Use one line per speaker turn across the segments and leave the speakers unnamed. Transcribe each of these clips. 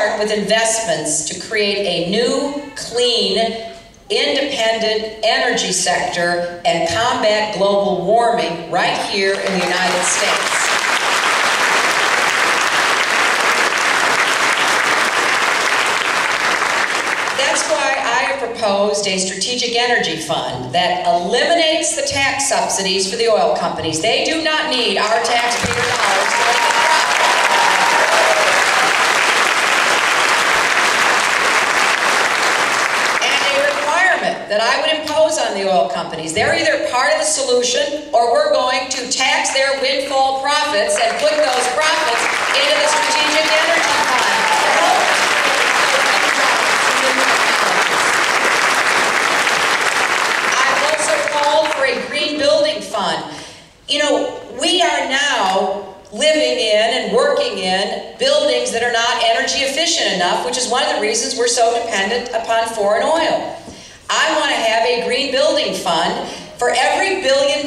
start with investments to create a new, clean, independent energy sector and combat global warming right here in the United States. That's why I have proposed a strategic energy fund that eliminates the tax subsidies for the oil companies. They do not need our taxpayer dollars to make a profit. That I would impose on the oil companies. They're either part of the solution or we're going to tax their windfall profits and put those profits into the strategic energy fund. I've also called for a green building fund. You know, we are now living in and working in buildings that are not energy efficient enough, which is one of the reasons we're so dependent upon foreign oil. I want to have a green building fund. For every $1 billion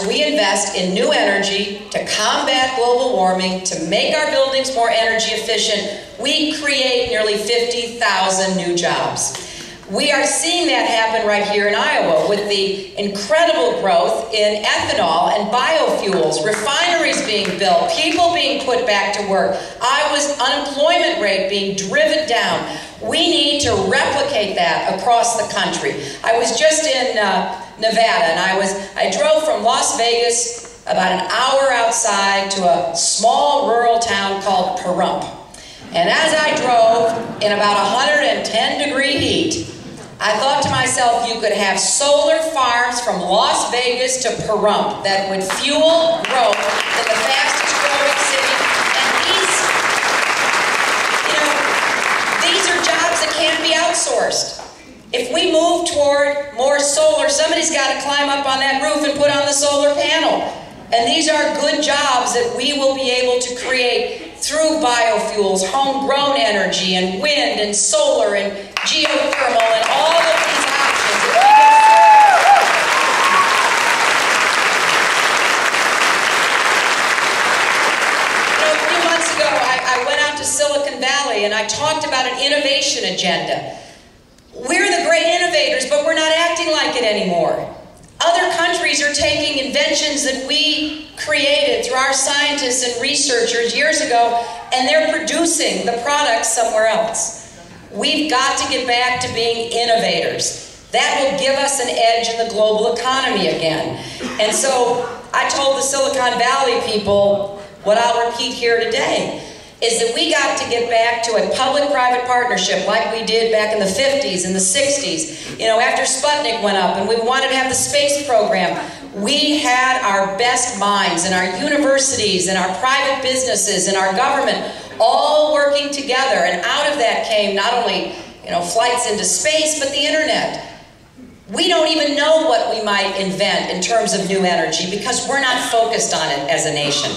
we invest in new energy to combat global warming, to make our buildings more energy efficient, we create nearly 50,000 new jobs. We are seeing that happen right here in Iowa with the incredible growth in ethanol and biofuels, refineries being built, people being put back to work, Iowa's unemployment rate being driven down. We need to replicate that across the country. I was just in Nevada, and I drove from Las Vegas about an hour outside to a small rural town called Pahrump. And as I drove in about 110-degree heat, I thought to myself, you could have solar farms from Las Vegas to Pahrump that would fuel growth in the fastest growing city. And these are jobs that can't be outsourced. If we move toward more solar, somebody's got to climb up on that roof and put on the solar panel. And these are good jobs that we will be able to create through biofuels, homegrown energy, and wind, and solar, and geothermal, and all of these options. A few months ago, I went out to Silicon Valley, and I talked about an innovation agenda. We're the great innovators, but we're not acting like it anymore. Other countries are taking inventions that we created through our scientists and researchers years ago, and they're producing the products somewhere else. We've got to get back to being innovators. That will give us an edge in the global economy again. And so I told the Silicon Valley people what I'll repeat here today, is that we got to get back to a public-private partnership like we did back in the 50s and the 60s. You know, after Sputnik went up and we wanted to have the space program, we had our best minds in our universities and our private businesses and our government all working together, and out of that came not only, flights into space, but the internet. We don't even know what we might invent in terms of new energy because we're not focused on it as a nation.